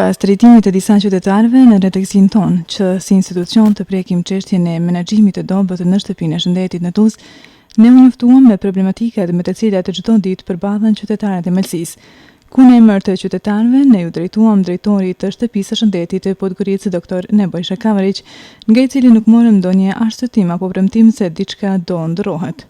Pas të rritimit të disa qytetarëve në drejtësinë tonë që si institucion të prekim çështjen e menaxhimit të dobët në shtëpinë e shëndetit në Tuzë, ne u njoftuam me problematikat me të cilat çdo ditë përballen qytetarët e Malësisë. Ku në emër të qytetarëve ne u drejtuam drejtorit të shtëpisë së shëndetit të Podgoricës Dr. Nebojša Kavarić, nga i cili nuk morëm ndonjë arsyetim apo premtim se diçka do ndrohet.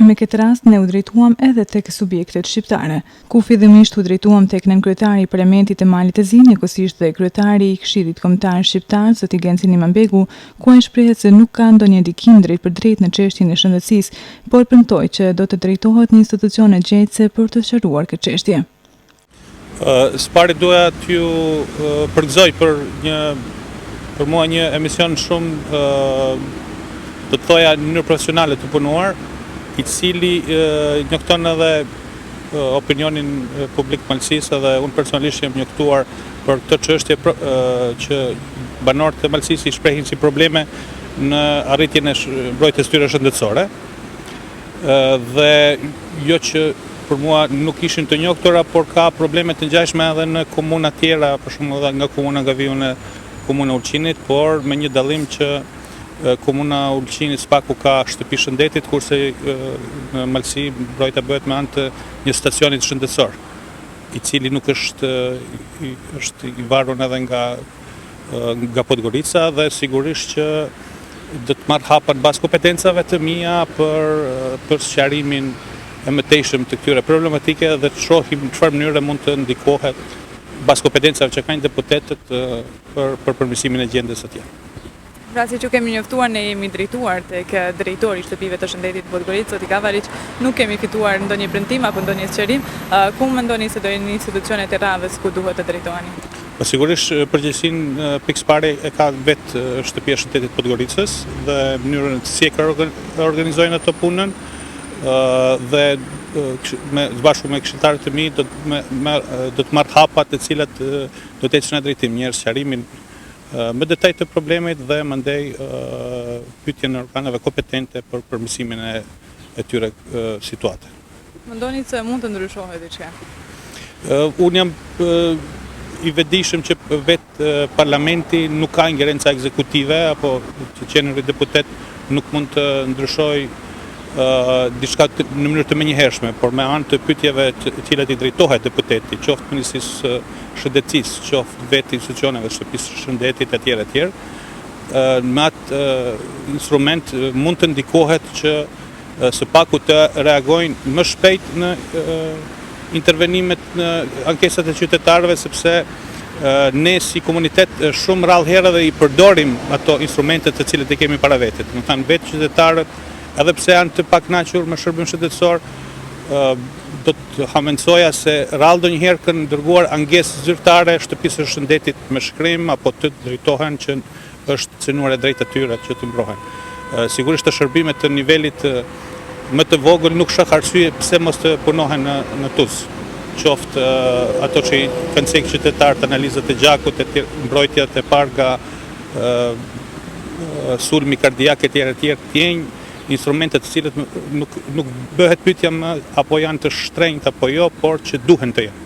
Me këtë rast ne u drejtuam edhe tek subjektet shqiptare, ku fillimisht u drejtuam tek nënkryetari i Parlamentit të Malit të Zi, njëkohësisht dhe kryetari i Këshillit Kombëtar Shqiptar, zoti Gencin Imanbegu, ku ai shprehet se nuk ka ndonjë ndikim drejt për drejt në çështjen e shëndetësisë, por premtoi që do të drejtohet në institucione gjejtëse për të sqaruar këtë çështje. Së pari doja t'ju përgëzoj për mua një emision shumë do të thoja në mënyrë profesionale të punuar, i cili njofton edhe opinionin publik Malësisë dhe unë personalisht jam njoftuar për këtë çështje që banorët e Malësisë i shprehin si probleme në arritjen e mbrojtjes tyre shëndetësore. Dhe jo që për mua nuk ishin të njohura, por ka probleme të ngjashme edhe në komuna tjera, për shembull edhe nga komuna Gaviu në komuna Ulqinit, por me një dallim që komuna Ulqinit s'paku ka shtëpi shëndetit, kurse në Malësi mbrojtja bëhet me anë të një stacionit shëndetësor, i cili nuk është i varur edhe nga Podgorica, dhe sigurisht që do të marr hapa në bazë kompetencave të mia për sqarimin e mëtejshëm të këtyre problematike dhe të shohim në çfarë mënyre mund të ndikohet bazë kompetencave që kanë deputetët për përmirësimin e gjendjes atje. Pra si që kemi njoftuar, ne jemi drejtuar tek drejtori i shtëpive të shëndetit të Podgoricës, zoti Kavarić, nuk kemi fituar ndonjë premtim apo ndonjë sqarim. Ku mendoni se do jeni institucionet e radhës ku duhet të drejtoheni? Sigurisht përgjegjësinë pikës pare e ka vetë shtëpia e shëndetit të Podgoricës dhe mënyrën si e ka organizojnë ato punën, dhe bashkë me këshilltarët e mi do të marr hapat të cilat do të ecën në drejtim një sqarimin me detaj të problemit dhe mandej pyetjen e organeve kompetente për përmirësimin e tyre situate. Mendoni se mund të ndryshohet diçka? Unë jam i vetëdijshëm që vetë parlamenti nuk ka ingerenca ekzekutive, apo që qenëri deputet nuk mund të ndryshojë diçka në mënyrë të menjëhershme, por me anë të pyetjeve të cilat i drejtohet deputeti, qoftë Ministrisë Shëndetësisë, qoftë vetë institucioneve të shtëpisë së shëndetit etj. Me atë instrument mund të ndikohet që së paku të reagojnë më shpejt në intervenimet në ankesat e qytetarëve, sepse ne si komunitet shumë rrallë herë dhe i përdorim ato instrumentet të cilët i kemi para vetit. Do të thënë vetë qytetarët, edhe pse janë të pakënaqur me shërbim shëndetësor, do të hamencoja se rrallë ndonjëherë kanë dërguar angesë zyrtare shtëpisë së shëndetit me shkrim apo të drejtohen që është cënuar e drejtë atyre që të mbrohen. Sigurisht të shërbimet të nivelit më të vogël nuk shoh arsye pse mos të punohen në Tuzë. Qoftë ato që kanë cek qytetarët, analizat e gjakut, mbrojtjat e parë nga sulmi kardiak etj. Tjenjë instrumentet të cilët nuk bëhet pyetja më apo janë të shtrenjtë apo jo, por që duhen të jenë.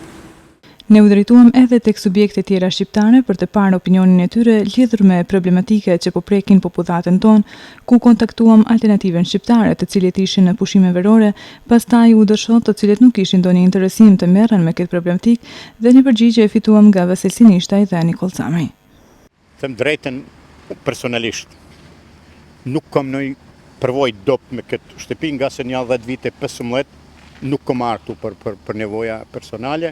Ne u drejtuam edhe tek subjekte tjera shqiptare për të parë opinionin e tyre lidhur me problematike që po prekin popullatën tonë, ku kontaktuam Alternativën Shqiptare, të cilët ishin në pushime verore, pastaj UDSH, të cilët nuk kishin ndonjë interesim të merren me këtë problematik, dhe një përgjigje e fituam nga Vasil Sinishtaj dhe Nikol Camaj. Them drejtën, personalisht nuk kam ndonjë përvojë dop me këtë shtëpi, nga se një 10 vite 15 nuk kam artu për nevoja personale.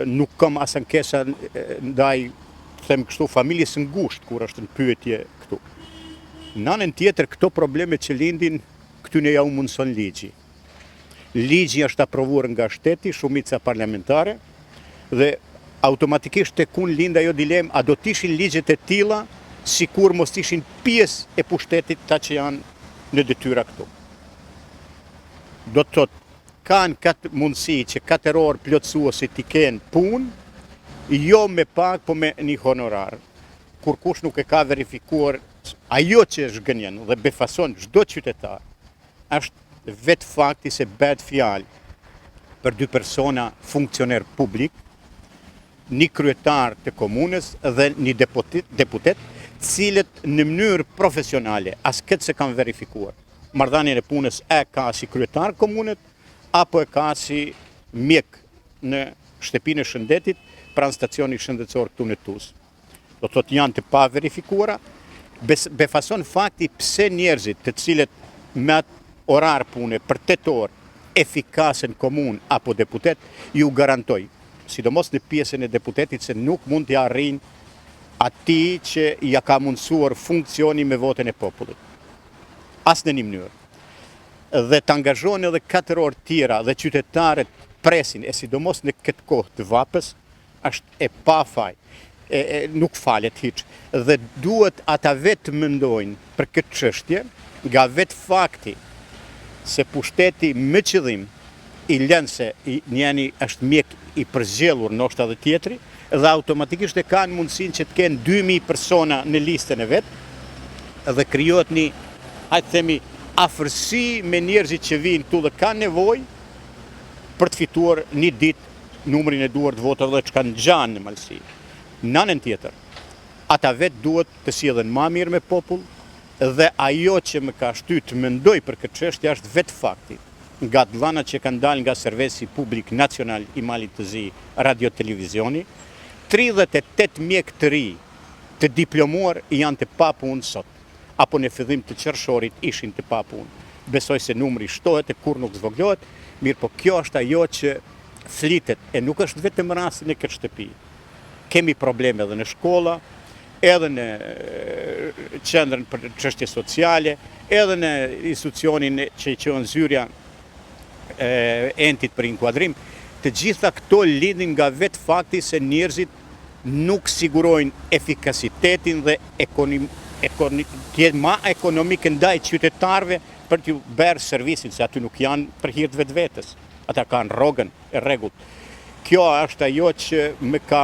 Nuk kam as ankesa ndaj, them kështu, familjes së ngushtë kur është në pyetje këtu. Në anën tjetër, këto probleme që lindin, këtu ne ja u mundson ligji. Ligji është aprovuar nga shteti, shumica parlamentare, dhe automatikisht tek unë lind ajo dilemë, a do të ishin ligjet e tilla sikur mos ishin pjesë e pushtetit ta që janë në detyra këtu. Do të thotë, kanë këtë mundësi që 4 orë plotësuesit t'i kenë punë, jo me pak, po me një honorar. Kur kush nuk e ka verifikuar ajo që është gënjen dhe befason çdo qytetar, është vetë fakti se bëhet fjalë për 2 persona funksioner publik, një kryetar të komunës dhe një deputet, cilët në mënyrë profesionale, as këtë se kanë verifikuar. Marrëdhënien e punës e ka si kryetar komunët, apo e ka si mjek në shtëpinë e shëndetit pranë stacionit shëndetësor këtu në Tuzë. Do të thotë janë të pa verifikuara, befason fakti pse njerëzit të cilët me atë orar pune për 8 orë efikasen komun apo deputet, ju garantoj, sidomos në pjesën e deputetit, se nuk mund të arrijnë ati që ja ka mundësuar funksioni me votën e popullit. As në një mënyrë. Dhe të angazhohen edhe 4 orë tjera dhe qytetarët presin, e sidomos në këtë kohë të vapës, është e pa faj, nuk falet hiç. Dhe duhet ata vetë mendojnë për këtë çështje, nga vetë fakti se pushteti me qëllim i lënë se njëri është mjek i përzgjelur ndoshta edhe tjetri, dhe automatikisht e kanë mundësinë që të kenë 2000 persona në listën e vetë dhe krijohet një, hajtë themi, afërsi me njerëzit që vinë këtu dhe kanë nevojë për të fituar një ditë numrin e duhur të votave dhe që kanë gjanë në malësi. Në anën tjetër, ata vetë duhet të sillen më mirë me popull, dhe ajo që më ka shtyr të mendoj për këtë çështje është vetë fakti nga dhënat që kanë dalë nga Servisi Publik Nacional i Malit të Zi, Radio Televizioni, 38 mjek të ri të diplomuar janë të papunë sot, apo në fillim të qershorit ishin të papunë. Besoj se numri shtohet e kur nuk zvoglohet, mirë po kjo është ajo që flitet, e nuk është vetëm rasti në këtë shtëpi. Kemi probleme edhe në shkolla, edhe në qendrën për çështje sociale, edhe në institucionin që i quhen zyrja entit për inkuadrim. Të gjitha këto lidhin nga vetë fakti se njerëzit nuk sigurojnë efikasitetin dhe ma ekonomike ndaj qytetarëve për t'ju bërë servisin, se aty nuk janë për hir të vetvetes. Ata kanë rrogën e rregullt. Kjo është ajo që më ka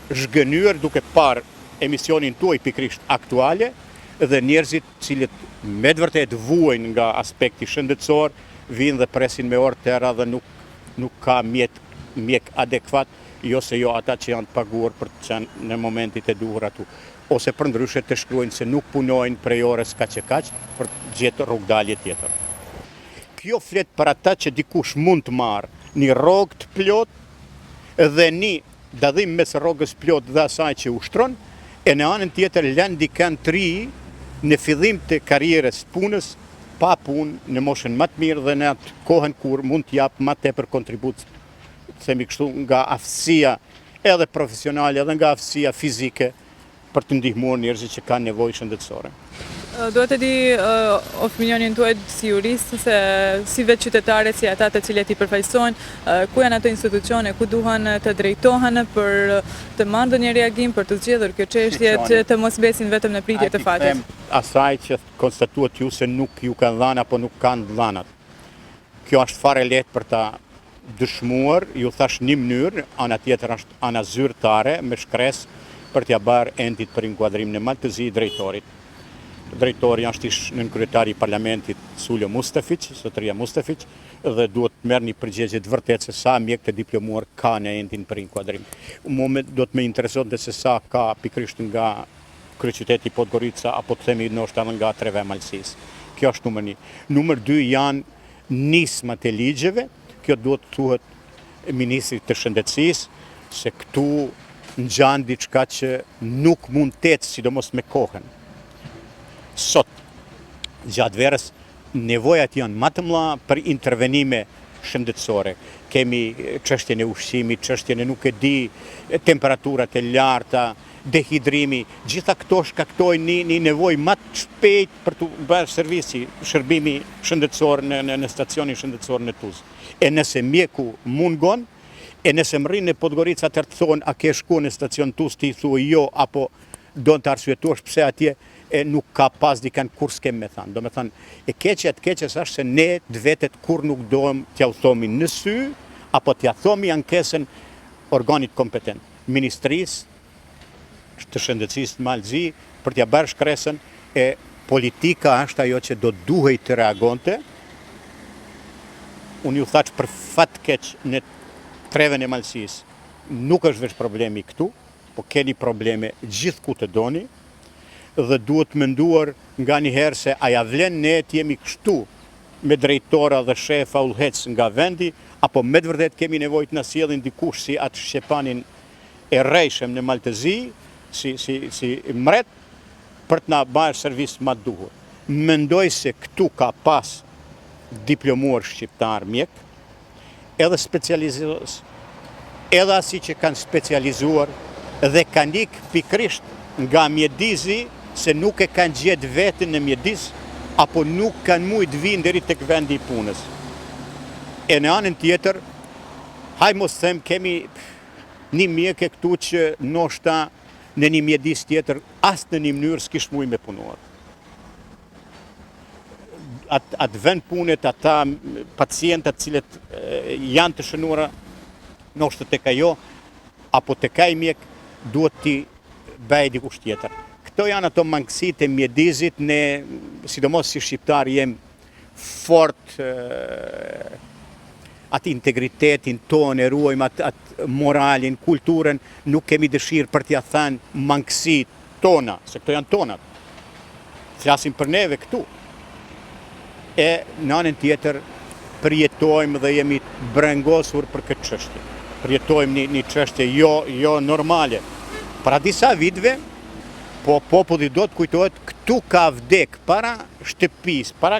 zhgënyer duke parë emisionin tuaj pikrisht aktuale, dhe njerëzit cilët me të vërtet vuajnë nga aspekti shëndetësor, vinë dhe presin me orë tëra dhe nuk ka mjek adekuat, jo se jo ata që janë të paguar për të qenë në momentit e duhur atu. Ose për ndryshe të shkruajnë se nuk punojnë prej orës kaq e kaq për të gjetë rrugdalje tjetër. Kjo flet për ata që dikush mund të marrë një rrogë të plot dhe një dadhim mes rrogës plot dhe asaj që ushtron, e në anën tjetër lënë dikën të ri në fillim të karrierës punës, pa punë në moshën më të mirë dhe në atë kohën kur mund të jap më tepër kontribut, themi kështu, nga aftësia edhe profesionale edhe nga aftësia fizike për të ndihmuar njerëzit që kanë nevojë shëndetësore. Duhet të di opinionin tuaj si jurist, se si vetë qytetarët, si ata të cilët i përfaqësojnë, ku janë ato institucione, ku duhen të drejtohen për të marrë ndonjë reagim, për të zgjedhur kjo çështje, që të mos besin vetëm në pritje të fatit. Asaj që konstatuat ju se nuk ju kanë dhënë apo nuk kanë dhënat. Kjo është fare lehtë për ta dëshmuar, ju thash një mënyrë, ana tjetër është ana zyrtare me shkresë për t'ia bërë endit për inkuadrim në Mal të Zi drejtorit. Drejtori është në kryetari i parlamentit Suljo Mustafiq, Zotëria Mustafiq, dhe duhet të merr një përgjigje të vërtetë se sa mjek të diplomuar ka në endin për inkuadrim. Në moment do të më interesonte se sa ka pikërisht nga kryeqyteti Podgorica apo të themi ndoshta nga Treve Malësisë. Kjo është numër 1. Numër 2 janë nismat e ligjeve. Kjo duhet të thuhet ministrit të shëndetësisë, se këtu ngjan diçka që nuk mund të ecë sidomos me kohën. Sot, gjatë verës, nevojat janë më të mëdha për intervenime shëndetësore. Kemi çështjen e ushqimit, çështjen e nuk e di, temperaturat e larta, dehidrimi, gjitha këto shkaktojnë një nevojë më të shpejt për të bërë servisi, shërbimi shëndetësor në stacionin shëndetësor në Tuzë. E nëse mjeku mungon, e nëse më rrinë në Podgorica të thonë a ke shku në stacion Tuzë, ti thuaj jo, apo do të arsyetuash pse atje nuk ka pas dikën kur s'kem me thanë. Do me thanë, e keqja të keqes është se ne të vetet kur nuk dojmë t'ja u thomi në sy, apo t'ja thomi ankesën organit kompetent. Ministrisë të shëndetësisë të Malë Zi, për t'ja bërë shkresën, e politika është ajo që do duhej të reagonte. Unë ju thaç për fat keq në Treven e Malësisë, nuk është veç problemi këtu, po keni probleme gjithku të doni, dhe duhet menduar nga njëherë se a ja vlen ne të jemi kështu me drejtora dhe shefa ullhec nga vendi, apo me të vërtet kemi nevojë të na sjellin dikush si atë Shqepanin e rrejshëm në Maltezi, si mret, për të na bërë servis ma duhur. Mendoj se këtu ka pas diplomuar shqiptar mjek, edhe specializues, edhe asi që kanë specializuar dhe kanë ikë pikrisht nga mjedizi se nuk e kanë gjetë vetën në mjedis, apo nuk kanë mujtë vinë deri tek vendi i punës. E në anën tjetër, haj mos them, kemi një mjek e këtu që ndoshta në një mjedis tjetër, as në një mënyrë s'kish mujtë me punuar. Atë vend punët, ata pacientat cilët janë të shënuara, ndoshta tek ajo, apo tek ai mjek, duhet t'i bëjë dikush tjetër. Këto janë ato mangësitë e mjedizit, ne, sidomos si shqiptar, jem fort atë integritetin tonë, e ruajmë atë moralin, kulturën, nuk kemi dëshirë për t'ja thënë mangësit tona, se këto janë tonat. Flasim për neve këtu. E në anën tjetër, përjetojmë dhe jemi brengosur për këtë çështje. Përjetojmë një çështje jo normale. Para disa viteve, po populli do të kujtohet, këtu ka vdek para shtëpis, para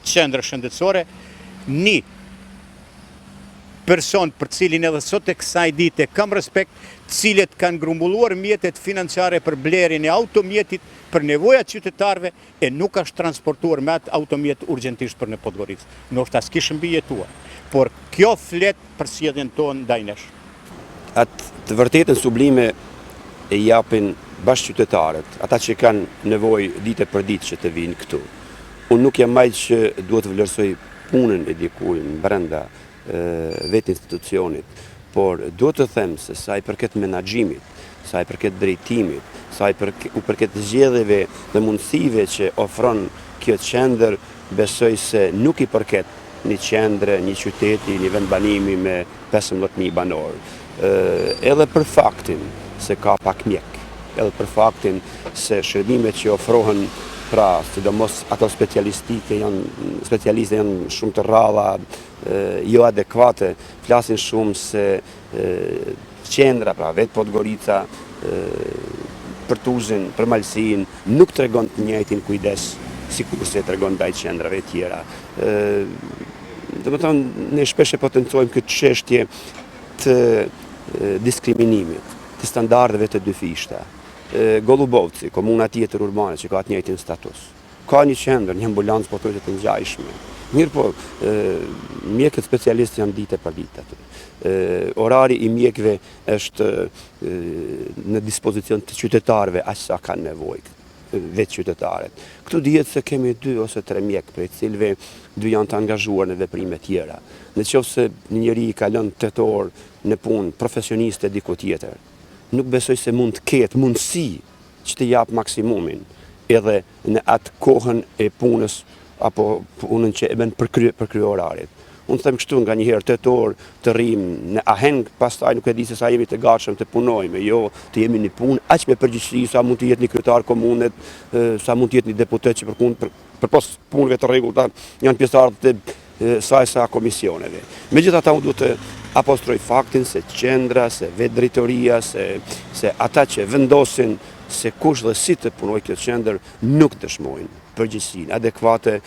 qendrës shëndetësore, një person për cilin edhe sot e kësaj dite kam respekt, cilët kanë grumbulluar mjetet financiare për blerjen e automjetit për nevojat qytetarëve e nuk është transportuar me atë automjet urgjentisht për në Podgoricë. Ndoshta s'kishën mbijetuar, por kjo flet për sjelljen tonë ndaj nesh. Atë të vërtetën sublime e japin bashkëqytetarët, ata që kanë nevojë dite për ditë që të vinë këtu. Unë nuk jam ai që duhet të vlerësoj punën e dikujt brenda vetë institucionit, por duhet të them se sa i përket menaxhimit, sa i përket drejtimit, sa i përket zgjedhjeve dhe mundësive që ofron kjo qendër, besoj se nuk i përket një qendre, një qyteti, një vendbanimi me 15.000 banor. Edhe për faktin se ka pak mjek, edhe për faktin se shërbimet që ofrohen, pra, sidomos ato specialiste janë shumë të rralla, jo adekuate, flasin shumë se qendra, pra, vetë Podgorica, për Tuzën, për Malsin, nuk tregon të njëjtin kujdes sikur se tregon ndaj qendrave tjera. Domethënë, ne shpesh e potencojmë këtë çështje të diskriminimit, të standardeve të dyfishta. Golubovci, komuna tjetër urbane që ka të njëjtin status. Ka një qendër, një ambulancë po thotë të ngjashme. Mirë po, mjekët specialistë janë dite për ditë aty. Orari i mjekëve është në dispozicion të qytetarëve aq sa kanë nevojë vetë qytetarët. Këtu dihet se kemi 2 ose 3 mjekë, prej cilëve 2 janë të angazhuar në veprime tjera. Nëse një njeri i kalon 8 orë në punë profesioniste diku tjetër, nuk besoj se mund të ketë mundësi që të jap maksimumin edhe në atë kohën e punës apo punën që e bën për krye orarit. Unë them kështu, nga njëherë 8 orë të rrim në aheng, pastaj nuk e di se sa jemi të gatshëm të punojmë, jo të jemi në punë, aq me përgjegjësi sa mund të jetë një kryetar komunet, sa mund të jetë një deputet që përpos punëve të rregullta janë pjesëtarë të sa komisioneve. Megjithatë, unë duhet të apostroj faktin se qendra, se vetë drejtoria, se ata që vendosin se kush dhe si të punoj kjo qendër nuk dëshmojnë përgjegjësinë adekuate,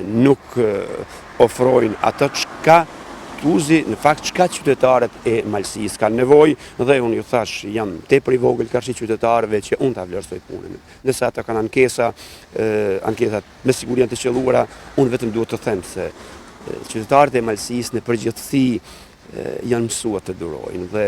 nuk ofrojnë ato çka Tuzi, në fakt çka qytetarët e Malësisë kanë nevojë, dhe unë ju thash, jam tepër i vogël karshi qytetarëve që unë ta vlerësoj punën. Nëse ata kanë ankesat me siguri janë të qelluara, unë vetëm duhet të them se qytetarët e Malësisë në përgjithësi janë mësuar të durojnë dhe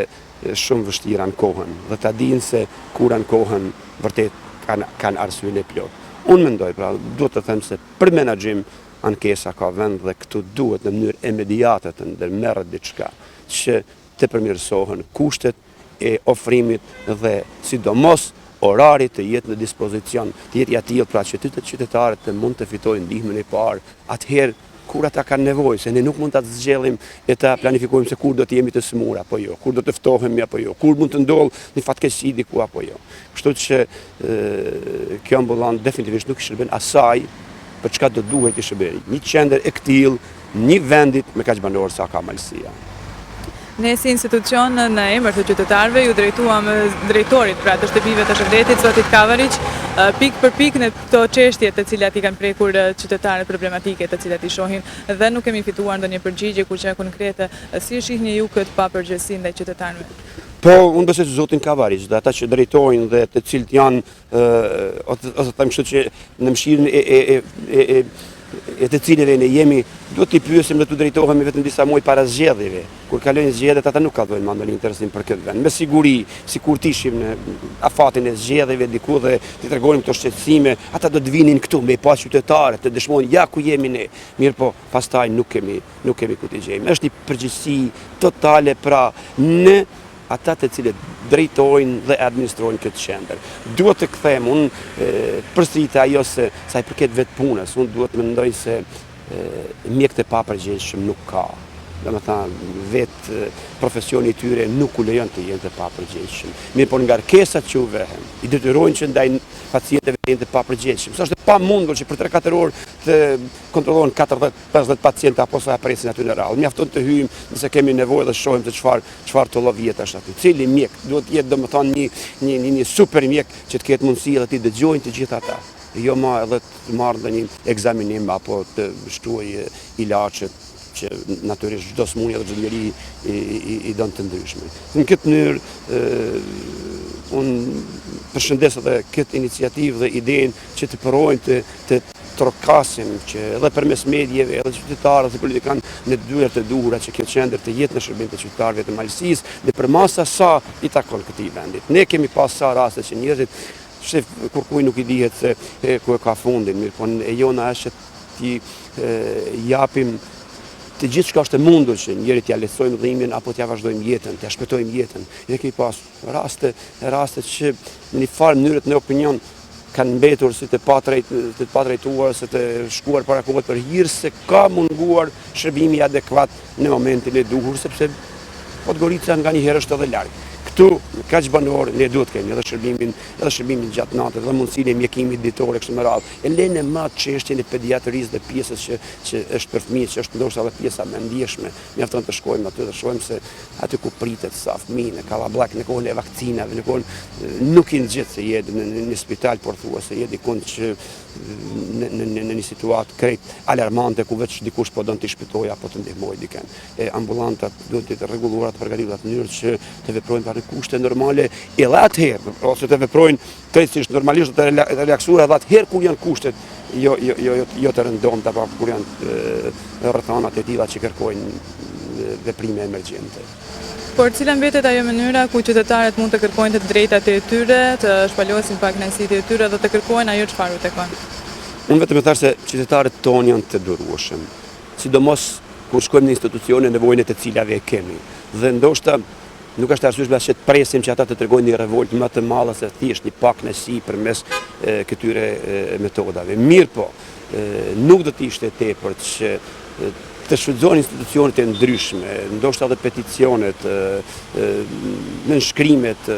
shumë vështirë ankohen dhe ta dinë se kur ankohen vërtet kanë arsyeën e plot. Unë mendoj, pra, duhet të them se për menaxhim ankesa ka vend dhe këtu duhet në mënyrë imediate të ndërmerret diçka që të përmirësohen kushtet e ofrimit dhe sidomos orari të jetë në dispozicion, të jetë i tillë pra që të qytetarët të mund të fitojnë ndihmën e parë, atëherë kur ata kanë nevojë, se ne nuk mund ta zgjellim e ta planifikojmë se kur do të jemi të smur apo jo, kur do të ftohemi apo jo, kur mund të ndodh një fatkeqësi diku apo jo. Kështu që kjo ambulant definitivisht nuk shërben asaj për çka do duhet të shërbejë. Një qendër e këtill, një vendit me kaq banor sa ka Malësia. Ne si institucion në emër të qytetarëve ju drejtuam drejtorit pra të shtëpive të Shëndetit, zotit Kavariq, pik për pik në këto çështje të cilat i kanë prekur qytetarët, problematike të cilat i shohin dhe nuk kemi fituar ndonjë përgjigje kurçë konkrete. Si shihni ju këtë papërgjegjësi ndaj qytetarëve? Po, unë besoj se zotin Kavariq dhe ata që drejtojnë dhe të cilët janë, ose them kështu që në mëshirën e të cilëve ne jemi, duhet t'i pyesim dhe t'u drejtohemi vetëm disa muaj para zgjedhjeve. Kur kalojnë zgjedhjet, ata nuk kalojnë më ndonjë interesim për këtë vend. Me siguri, sikur t'ishim në afatin e zgjedhjeve diku dhe t'i tregojmë këto shqetësime, ata do të vinin këtu me pas qytetarët, të dëshmojnë ja ku jemi ne. Mirë po, pastaj nuk kemi ku t'i gjejmë. Është një përgjegjësi totale pra në ata të cilët drejtojnë dhe administrojnë këtë qendër. Duhet të kthejmë, unë përsëritë ajo se sa i përket vetë punës, unë duhet të mendoj se mjekët e papërgjegjshëm nuk ka. Domethënë vetë profesioni i tyre nuk u lejon të jenë të papërgjegjshëm. Mirë, por ngarkesat që u vehen, i detyrojnë që ndaj pacientëve të jenë të papërgjegjshëm. Sa është pamundur që për 3-4 orë të kontrollohen 40-50 pacientë apo sa presin aty në radhë. Mjafton të hyjmë nëse kemi nevojë dhe shohim se çfarë të llovjet është aty. Cili mjek duhet të jetë domethënë një super mjek që të ketë mundësi edhe të dëgjojnë të gjithë ata. Jo më edhe të marrë ndonjë ekzaminim apo të shkruajë ilaçet që natyrisht çdo smundje dhe çdo njeri i don të ndryshme. Në këtë mënyrë unë përshëndes edhe këtë iniciativë dhe idenë që të provojnë të trokasim që edhe përmes medjeve, edhe qytetarët dhe politikanë në dyert të duhura që kjo qendër të jetë në shërbim të qytetarëve të Malësisë dhe përmasa sa i takon këtij vendit. Ne kemi pas sa raste që njerëzit shef kur kuj nuk i dihet se ku e ka fundin, mirë, po e jona është që t'i japim të gjithë çka është e mundur që njëri t'ja lehtësojmë dhimbjen apo t'ja vazhdojmë jetën, t'ja shpëtojmë jetën. Ne kemi pas raste që në një farë mënyrë në opinion kanë mbetur si të patrejtuar, si të shkuar para kohët për hir se ka munguar shërbimi adekuat në momentin e duhur, sepse Podgorica nga një herë është edhe larg. Këtu, kaq banor, ne duhet kemi edhe shërbimin gjatë natës, dhe mundësinë e mjekimit ditore kështu me radhë. E lënë më çështjen e pediatrisë dhe pjesës që është për fëmijët, që është ndoshta edhe pjesa më ndjeshme. Mjafton të shkojmë aty dhe shohim se aty ku pritet sa fëmijë në Kallabllak, në kohën e vakcinave, në kohën nuk i nxjet se jetë në një spital, por thua se jetë dikun që në një situatë krejt alarmante ku veç dikush po don të shpëtojë apo të ndihmojë dikën. Ambulantat duhet të rregulluara të përgatitura në mënyrë që të veprojnë pa kushte normale edhe atëherë, ose të veprojnë krejtësisht normalisht të relaksuara edhe atëherë kur janë kushtet jo të rëndomta apo kur janë rrethanat e tilla që kërkojnë veprime emergjente. Por cila mbetet ajo mënyra ku qytetarët mund të kërkojnë të drejtat e tyre, të shpalosin pak kënaqësitë e tyre dhe të kërkojnë ajo çfarë u takon? Unë vetëm e thash se qytetarët tonë janë të durueshëm, sidomos kur shkojmë në institucione nevojën e të cilave e kemi. Dhe ndoshta nuk është arsyeshme që të presim që ata të tregojnë një revolt më të madhe se thjesht një pakënaqësi përmes këtyre metodave. Mirë po, nuk do të ishte tepër që të shfrytëzohen institucionet e ndryshme, ndoshta edhe peticionet, nënshkrimet,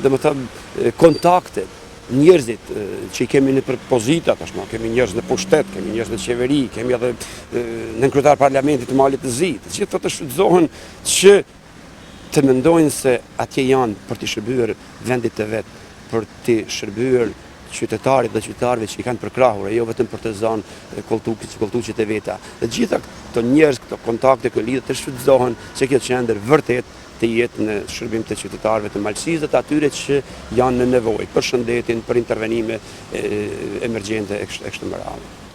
domethënë kontaktet, njerëzit që i kemi në pozita tashmë, kemi njerëz në pushtet, kemi njerëz në qeveri, kemi edhe në kryetar parlamentit të Malit të Zi, të gjithë të shfrytëzohen që të mendojnë se atje janë për të shërbyer vendit të vet, për të shërbyer qytetarit dhe qytetarëve që i kanë përkrahur, jo vetëm për të zanë koltuqit e veta. Dhe gjitha këto njerëz, këto kontakte, këto lidhje të shfrytëzohen që kjo qendër vërtet të jetë në shërbim të qytetarëve të Malësisë dhe të atyre që janë në nevojë për shëndetin, për intervenime emergjente e kështu me radhë.